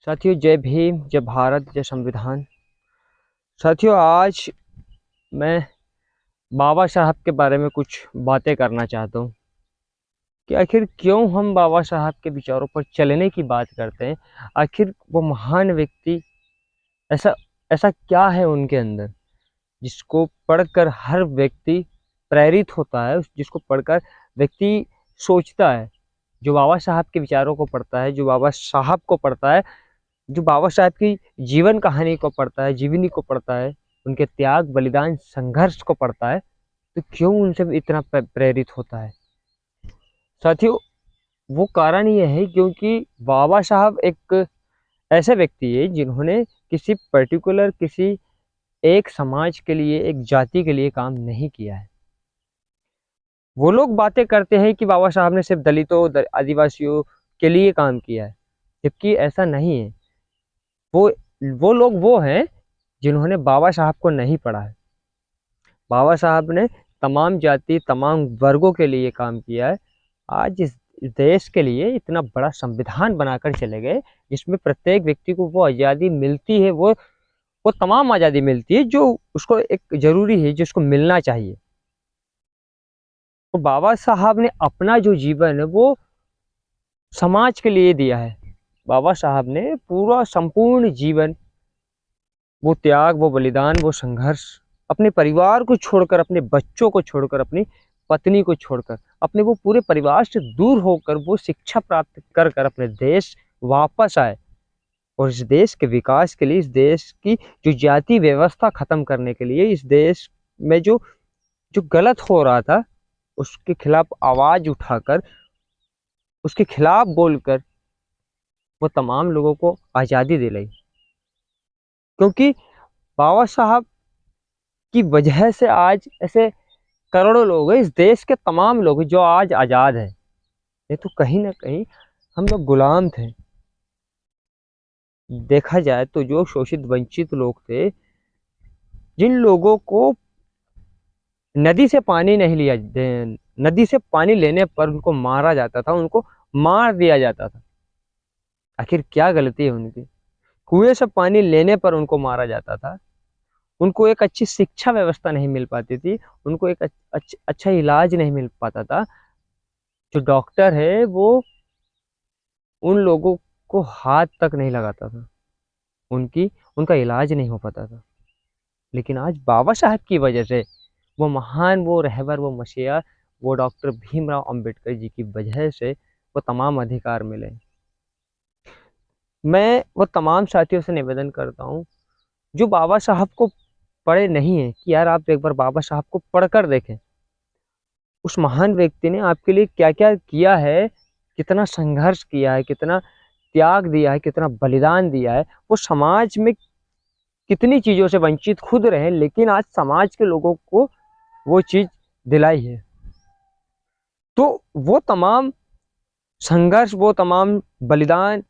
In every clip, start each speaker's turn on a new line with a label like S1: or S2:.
S1: साथियों, जय भीम, जय भारत, जय संविधान। साथियों, आज मैं बाबा साहब के बारे में कुछ बातें करना चाहता हूँ कि आखिर क्यों हम बाबा साहब के विचारों पर चलने की बात करते हैं। आखिर वो महान व्यक्ति, ऐसा ऐसा क्या है उनके अंदर जिसको पढ़कर हर व्यक्ति प्रेरित होता है, जिसको पढ़कर व्यक्ति सोचता है। जो बाबा साहब के विचारों को पढ़ता है, जो बाबा साहब को पढ़ता है, जो बाबा साहब की जीवन कहानी को पढ़ता है, जीवनी को पढ़ता है, उनके त्याग, बलिदान, संघर्ष को पढ़ता है, तो क्यों उनसे इतना प्रेरित होता है। साथियों, वो कारण ये है क्योंकि बाबा साहब एक ऐसे व्यक्ति है जिन्होंने किसी पर्टिकुलर, किसी एक समाज के लिए, एक जाति के लिए काम नहीं किया है। वो लोग बातें करते हैं कि बाबा साहब ने सिर्फ दलितों, आदिवासियों के लिए काम किया है, जबकि ऐसा नहीं है। वो वो लोग वो हैं जिन्होंने बाबा साहब को नहीं पढ़ा है। बाबा साहब ने तमाम जाति, तमाम वर्गों के लिए काम किया है। आज इस देश के लिए इतना बड़ा संविधान बनाकर चले गए जिसमें प्रत्येक व्यक्ति को वो आज़ादी मिलती है, वो तमाम आज़ादी मिलती है जो उसको एक जरूरी है, जिसको मिलना चाहिए। तो बाबा साहब ने अपना जो जीवन है वो समाज के लिए दिया है। बाबा साहब ने पूरा संपूर्ण जीवन, वो त्याग, वो बलिदान, वो संघर्ष, अपने परिवार को छोड़कर, अपने बच्चों को छोड़कर, अपनी पत्नी को छोड़कर, अपने वो पूरे परिवार से दूर होकर वो शिक्षा प्राप्त कर कर अपने देश वापस आए और इस देश के विकास के लिए, इस देश की जो जाति व्यवस्था खत्म करने के लिए, इस देश में जो जो गलत हो रहा था उसके खिलाफ आवाज उठाकर, उसके खिलाफ बोलकर वो तमाम लोगों को आज़ादी दिलाई। क्योंकि बाबा साहब की वजह से आज ऐसे करोड़ों लोग हैं, इस देश के तमाम लोग जो आज आज़ाद हैं। नहीं तो कहीं ना कहीं हम लोग गुलाम थे। देखा जाए तो जो शोषित, वंचित लोग थे, जिन लोगों को नदी से पानी नहीं लिया, नदी से पानी लेने पर उनको मारा जाता था, उनको मार दिया जाता था। आखिर क्या गलती है उनकी? कुएं से पानी लेने पर उनको मारा जाता था, उनको एक अच्छी शिक्षा व्यवस्था नहीं मिल पाती थी, उनको एक अच्छा इलाज नहीं मिल पाता था। जो डॉक्टर है वो उन लोगों को हाथ तक नहीं लगाता था, उनकी उनका इलाज नहीं हो पाता था। लेकिन आज बाबा साहब की वजह से, वो महान, वो रहबर, वो मसीहा, वो डॉक्टर भीमराव अंबेडकर जी की वजह से वो तमाम अधिकार मिले। मैं वो तमाम साथियों से निवेदन करता हूँ जो बाबा साहब को पढ़े नहीं है कि यार आप एक बार बाबा साहब को पढ़कर देखें। उस महान व्यक्ति ने आपके लिए क्या क्या किया है, कितना संघर्ष किया है, कितना त्याग दिया है, कितना बलिदान दिया है। वो समाज में कितनी चीज़ों से वंचित खुद रहे, लेकिन आज समाज के लोगों को वो चीज़ दिलाई है। तो वो तमाम संघर्ष, वो तमाम बलिदान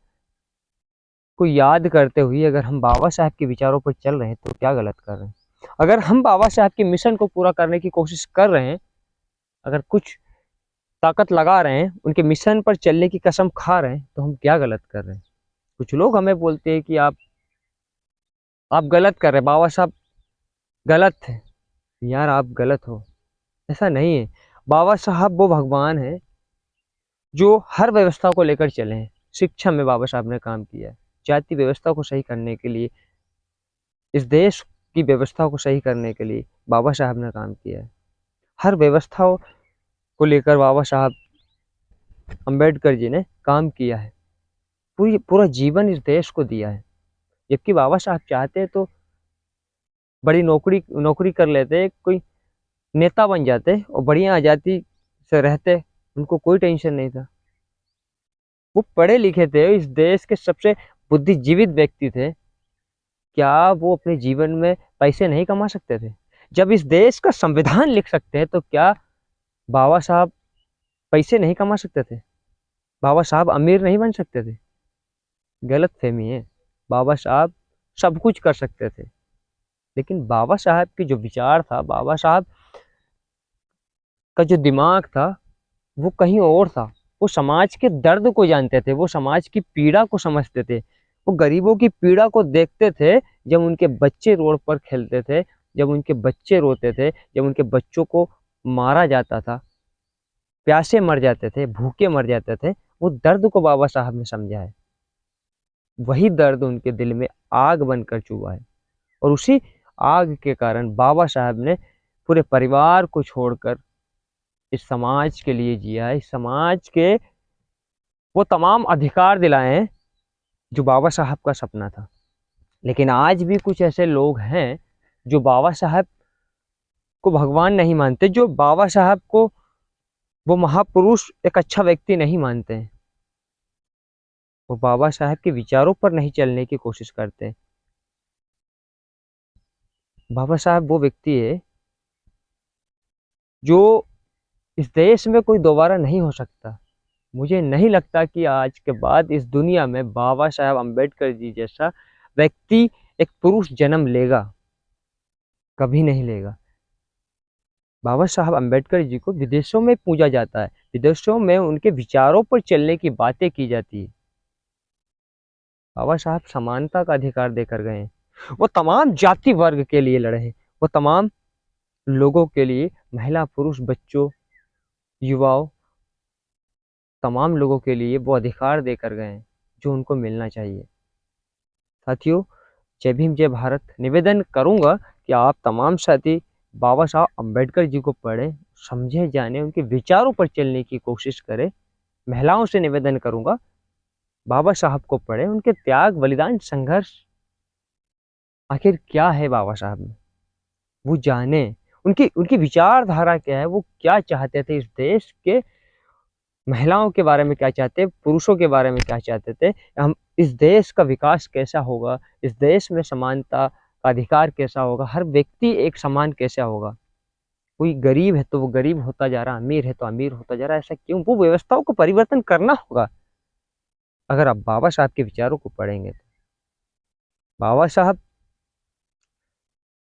S1: को याद करते हुए अगर हम बाबा साहब के विचारों पर चल रहे हैं तो क्या गलत कर रहे हैं। अगर हम बाबा साहब के मिशन को पूरा करने की कोशिश कर रहे हैं, अगर कुछ ताकत लगा रहे हैं, उनके मिशन पर चलने की कसम खा रहे हैं, तो हम क्या गलत कर रहे हैं। कुछ लोग हमें बोलते हैं कि आप गलत कर रहे हैं, बाबा साहब गलत थे। यार आप गलत हो, ऐसा नहीं है। बाबा साहब वो भगवान है जो हर व्यवस्था को लेकर चले हैं। शिक्षा में बाबा साहब ने काम किया है, जाति व्यवस्था को सही करने के लिए, इस देश की व्यवस्था को सही करने के लिए बाबा साहब ने काम किया है। हर व्यवस्था को लेकर बाबा साहब अम्बेडकर जी ने काम किया है, पूरा जीवन इस देश को दिया है। जबकि बाबा साहब चाहते तो बड़ी नौकरी नौकरी कर लेते, कोई नेता बन जाते और बढ़िया आज़ादी से रहते, उनको कोई टेंशन नहीं था। वो पढ़े लिखे थे, इस देश के सबसे बुद्धिजीवित व्यक्ति थे। क्या वो अपने जीवन में पैसे नहीं कमा सकते थे? जब इस देश का संविधान लिख सकते हैं तो क्या बाबा साहब पैसे नहीं कमा सकते थे? बाबा साहब अमीर नहीं बन सकते थे? गलत फहमी है। बाबा साहब सब कुछ कर सकते थे, लेकिन बाबा साहब की जो विचार था, बाबा साहब का जो दिमाग था, वो कहीं और था। वो समाज के दर्द को जानते थे, वो समाज की पीड़ा को समझते थे, वो गरीबों की पीड़ा को देखते थे, जब उनके बच्चे रोड पर खेलते थे, जब उनके बच्चे रोते थे, जब उनके बच्चों को मारा जाता था, प्यासे मर जाते थे, भूखे मर जाते थे। वो दर्द को बाबा साहब ने समझा है। वही दर्द उनके दिल में आग बनकर चुभा है, और उसी आग के कारण बाबा साहब ने पूरे परिवार को छोड़कर इस समाज के लिए जिया है। इस समाज के वो तमाम अधिकार दिलाए हैं जो बाबा साहब का सपना था। लेकिन आज भी कुछ ऐसे लोग हैं जो बाबा साहब को भगवान नहीं मानते, जो बाबा साहब को वो महापुरुष, एक अच्छा व्यक्ति नहीं मानते हैं। वो बाबा साहब के विचारों पर नहीं चलने की कोशिश करते। बाबा साहब वो व्यक्ति है जो इस देश में कोई दोबारा नहीं हो सकता। मुझे नहीं लगता कि आज के बाद इस दुनिया में बाबा साहब अम्बेडकर जी जैसा व्यक्ति, एक पुरुष जन्म लेगा। कभी नहीं लेगा। बाबा साहब अम्बेडकर जी को विदेशों में पूजा जाता है, विदेशों में उनके विचारों पर चलने की बातें की जाती है। बाबा साहब समानता का अधिकार देकर गए हैं। वो तमाम जाति वर्ग के लिए लड़े हैं। वो तमाम लोगों के लिए, महिला पुरुष बच्चों युवाओं, तमाम लोगों के लिए वो अधिकार देकर गए हैं जो उनको मिलना चाहिए। साथियों, जय भीम जय भारत। निवेदन करूंगा कि आप तमाम साथी बाबा साहब अम्बेडकर जी को पढ़ें, समझे, जाने, उनके विचारों पर चलने की कोशिश करें। महिलाओं से निवेदन करूंगा, बाबा साहब को पढ़ें, उनके त्याग, बलिदान, संघर्ष आखिर क्या है बाबा साहब में, वो जाने। उनकी उनकी विचारधारा क्या है, वो क्या चाहते थे इस देश के, महिलाओं के बारे में क्या चाहते, पुरुषों के बारे में क्या चाहते थे, हम इस देश का विकास कैसा होगा, इस देश में समानता का अधिकार कैसा होगा, हर व्यक्ति एक समान कैसा होगा। कोई गरीब है तो वो गरीब होता जा रहा, अमीर है तो अमीर होता जा रहा, ऐसा क्यों? वो व्यवस्थाओं को परिवर्तन करना होगा। अगर आप बाबा साहब के विचारों को पढ़ेंगे तो बाबा साहब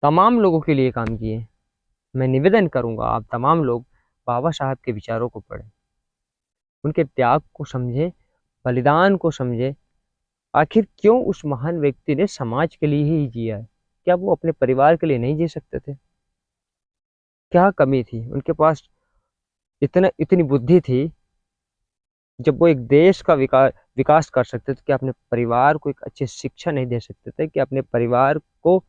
S1: तमाम लोगों के लिए काम किए। मैं निवेदन करूंगा आप तमाम लोग बाबा साहब के विचारों को पढ़ें, उनके त्याग को समझें, बलिदान को समझें। आखिर क्यों उस महान व्यक्ति ने समाज के लिए ही जिया है? क्या वो अपने परिवार के लिए नहीं जी सकते थे? क्या कमी थी उनके पास? इतनी बुद्धि थी, जब वो एक देश का विकास कर सकते थे, क्या अपने परिवार को एक अच्छी शिक्षा नहीं दे सकते थे? क्या अपने परिवार को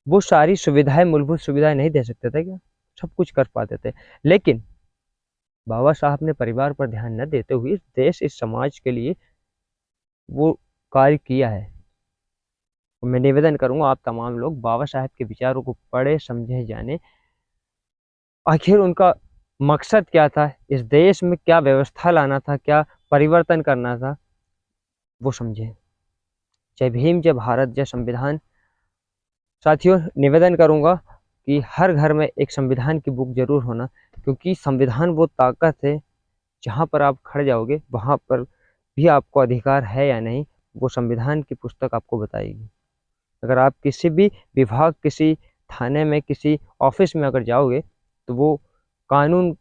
S1: वो सारी सुविधाएं, मूलभूत सुविधाएं नहीं दे सकते थे? क्या सब कुछ कर पाते थे? लेकिन बाबा साहब ने परिवार पर ध्यान न देते हुए इस देश, इस समाज के लिए वो कार्य किया है। और मैं निवेदन करूंगा आप तमाम लोग बाबा साहब के विचारों को पढ़े, समझे, जाने। आखिर उनका मकसद क्या था, इस देश में क्या व्यवस्था लाना था, क्या परिवर्तन करना था, वो समझे। जय भीम जय भारत जय संविधान। साथियों, निवेदन करूंगा कि हर घर में एक संविधान की बुक जरूर होना, क्योंकि संविधान वो ताकत है, जहाँ पर आप खड़े जाओगे वहाँ पर भी आपको अधिकार है या नहीं, वो संविधान की पुस्तक आपको बताएगी। अगर आप किसी भी विभाग, किसी थाने में, किसी ऑफिस में अगर जाओगे तो वो कानून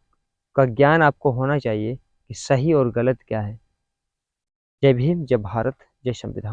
S1: का ज्ञान आपको होना चाहिए कि सही और गलत क्या है। जय भीम जय भारत जय संविधान।